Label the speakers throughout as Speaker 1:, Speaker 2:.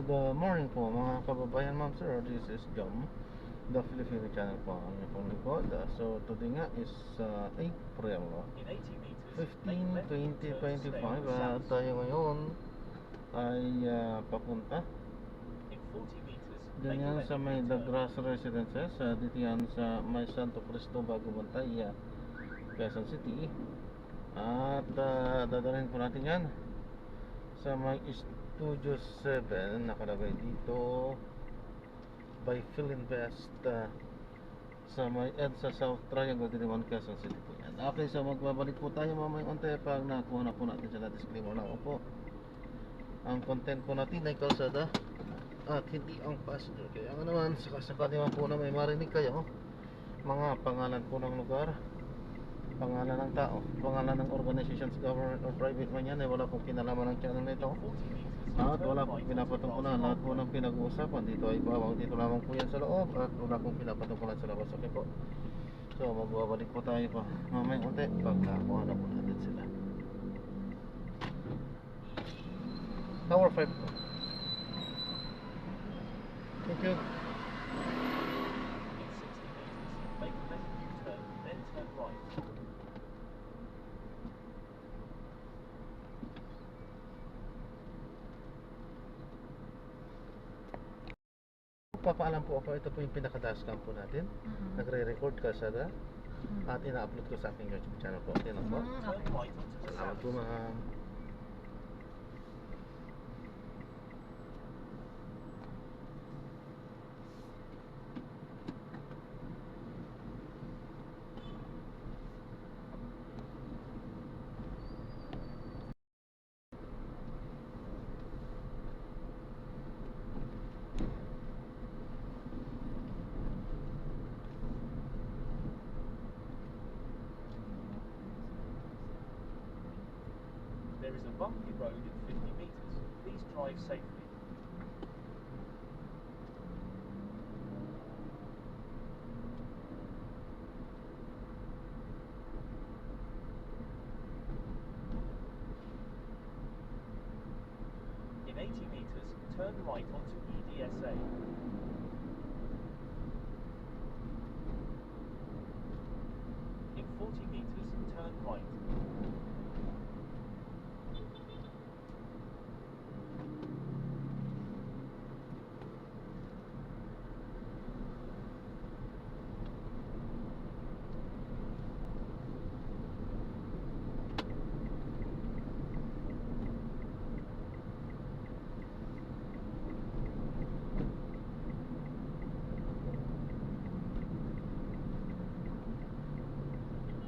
Speaker 1: Good morning po mga kababayan, ma'am sir. This is Jom, the Filipino channel po ang inyong lingkod. So today nga is April 15, 2025. Tayo ngayon ay papunta ganyan sa may The Grass Residences, dito yan sa may Santo Cristo bago Bantay, Quezon City. At dadalhin po natin yan sa may Studio 7, nakalagay dito by Philinvest, sa may EDSA South Triangle, Diliman, Quezon City po yan. Okay, so magbabalik po tayo mamayang onte pag nakuha na po natin sa disclaimer na po. Ang content po natin ay kalsada at hindi ang passenger. Kaya nga naman, sakasakali naman po na may marinig kayo mga pangalan po ng lugar, pangalan ng tao, pangalan ng organizations, government or private man yan, ay wala pong kinalaman ng channel nito. At wala pong pinapatungkulan. Lahat po ng pinag-uusapan dito ay bawang dito lamang po yan sa loob. At wala pong pinapatungkulan sa labas. Okay po. So magbabalik po tayo pa mamaya unti pag nakuha na po natin sila. Tower 5 po. Thank you. Papaalam po ako, ito po yung pinaka-dashcam po natin. Nagre-record kalsada at ina-upload ko sa aking YouTube channel po. Yan po. Salamat po ma'am.
Speaker 2: There is a bumpy road at 50 meters. Please drive safely. In 80 meters, turn right onto EDSA. In 40 meters, turn right.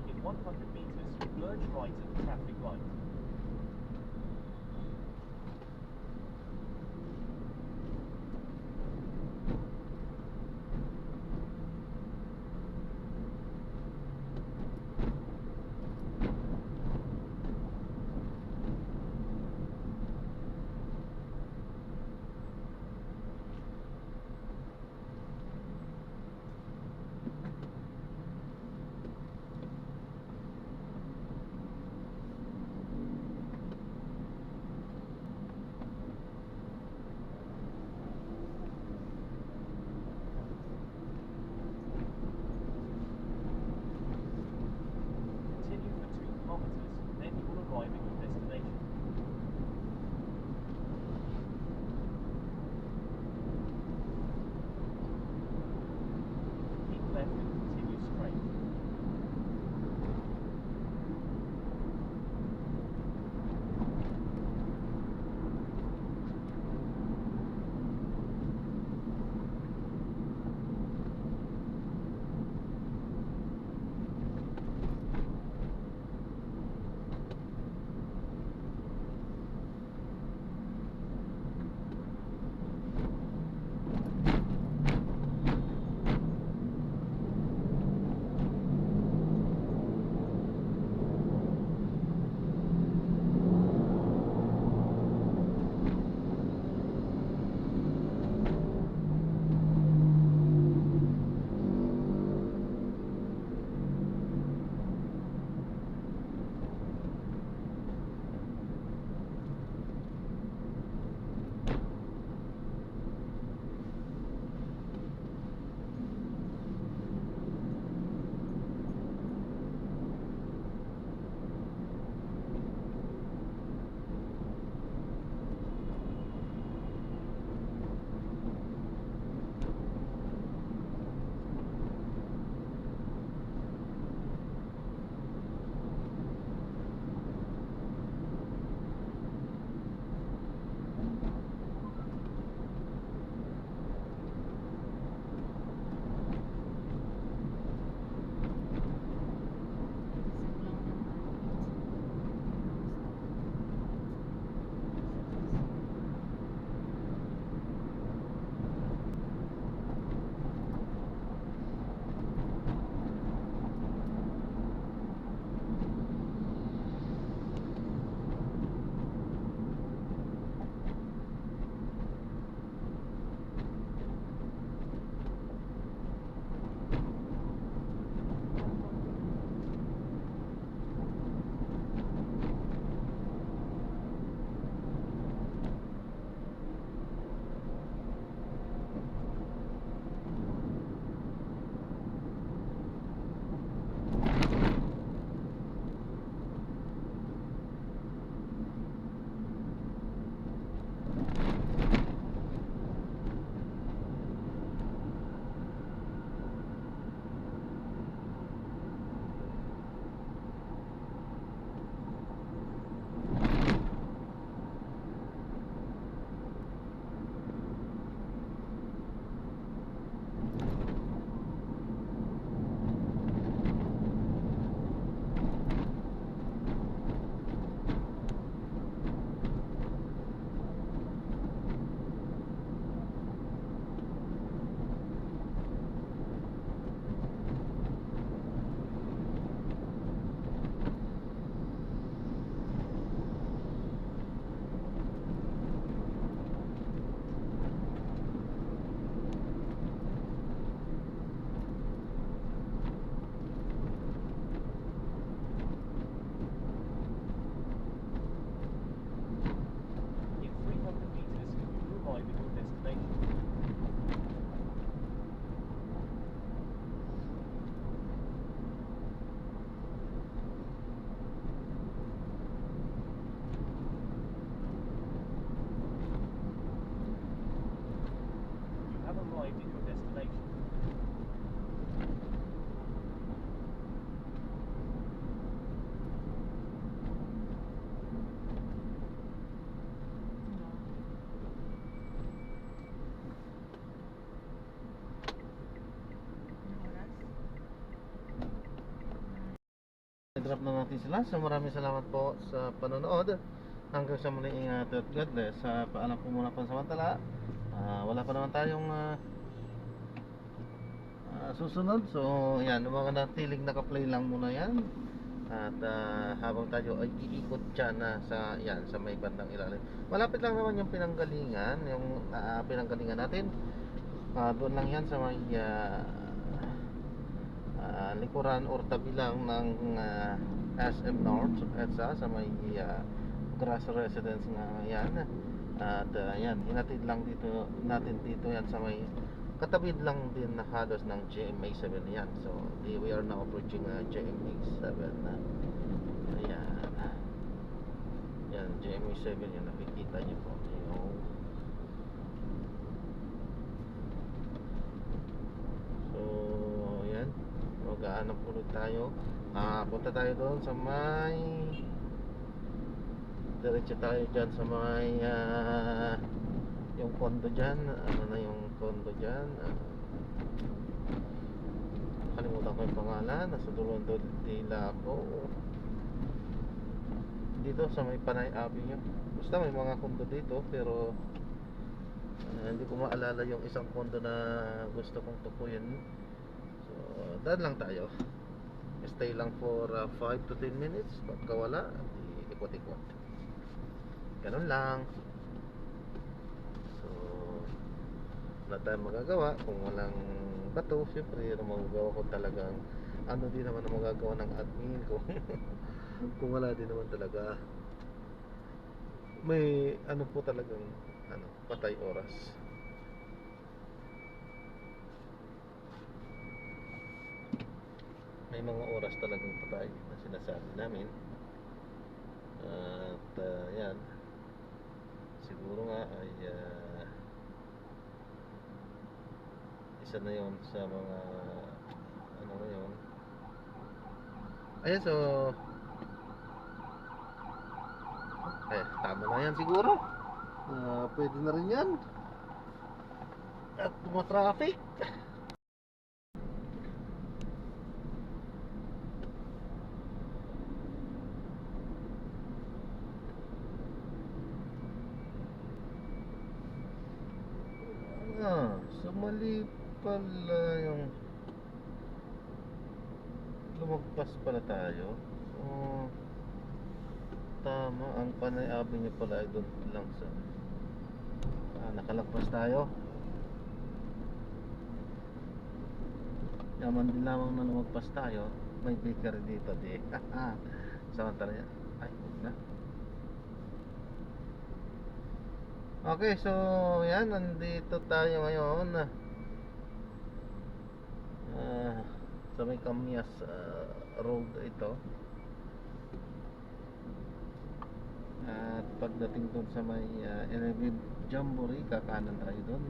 Speaker 2: In 100 meters, merge right at the traffic light.
Speaker 1: i-drop na natin sila. So maraming salamat po sa panonood. Hanggang sa muli, ingat at God bless. Paalam po muna pansamantala. Wala pa naman tayong susunod. So yan, mga natiling naka-play lang muna yan. At habang tayo ay iikot dyan sa, yan, sa may bandang ilalim. Malapit lang naman yung pinanggalingan. Yung pinanggalingan natin, doon lang yan sa may likuran or tabi lang ng SM North EDSA sa may Grass Residence nga yan. At yan, hinatid lang dito natin dito yan sa may katabi lang din na halos ng GMA 7 yan. So we are now approaching GMA 7 na. Ayan. Yan, GMA 7 yan, nakikita nyo po. So yan, mag-aanap ulit tayo. Punta tayo doon sa may, diretso tayo dyan sa may yung condo dyan. Ano na yung condo dyan? Kalimutan ko yung pangalan. Nasa dulo dila ako. Dito sa may Panay Avenue. Basta may mga condo dito, pero hindi ko maalala yung isang condo na gusto kong tukuyin. So daan lang tayo. Stay lang for 5 to 10 minutes. Pagka wala, ikot-ikot. Ganun lang. So wala tayong magagawa. Kung walang bato, syempre magagawa ko talagang ano din naman ang magagawa ng admin ko. Kung wala din naman talaga, may ano po talagang patay oras. May mga oras talagang patay na sinasabi namin. At yan, siguro nga ay isa na yon sa mga ano na yun. Ayan, so tama na yan siguro. Pwede na rin yan. At traffic. So mali pala yung lumagpas pala tayo. So tama, ang Panay Avenue pala ay doon lang sa nakalagpas tayo. Yaman din lamang na lumagpas tayo. May bakery dito di. Samantala yan. Ay, huwag na. Okay, so yan, nandito tayo ngayon sa may Kamyas road ito. At pagdating doon sa may LV Jamboree, kakanan tayo doon.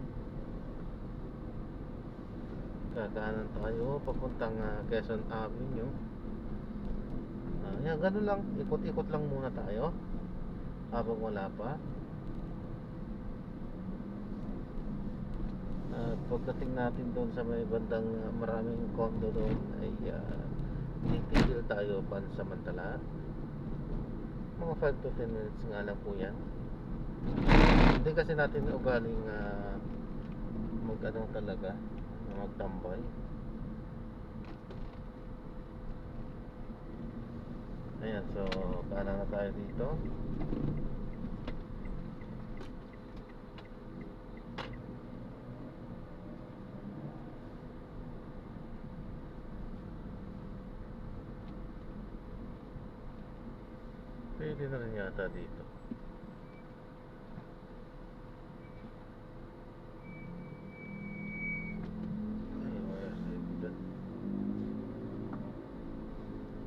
Speaker 1: Kakanan tayo papuntang Quezon Avenue. Yan, ganun lang, ikot-ikot lang muna tayo habang wala pa. At pagdating natin doon sa may bandang maraming condo doon ay titigil tayo pansamantala. Mga 5 to 10 minutes nga lang po yan. Hindi kasi natin ugaling mag-ano talaga, magtambay. Ayan, so kanan na tayo dito. Pwede na rin yata dito.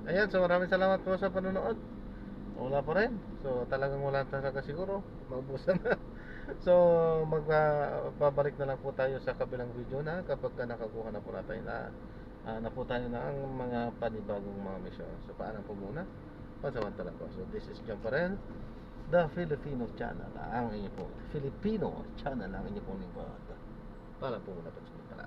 Speaker 1: Ayan, so maraming salamat po sa panonood. Wala pa rin. So talagang wala talaga siguro. Maubusan na. So magbabalik na lang po tayo sa kabilang video na kapag nakakuha na po natin na po tayo na ang mga panibagong mga mission. So paalam po muna. Pansamantala po. So this is John pa rin, the Filipino channel. Ang inyo po, Filipino channel ang inyo pong lingkod. Paalam po muna pansamantala.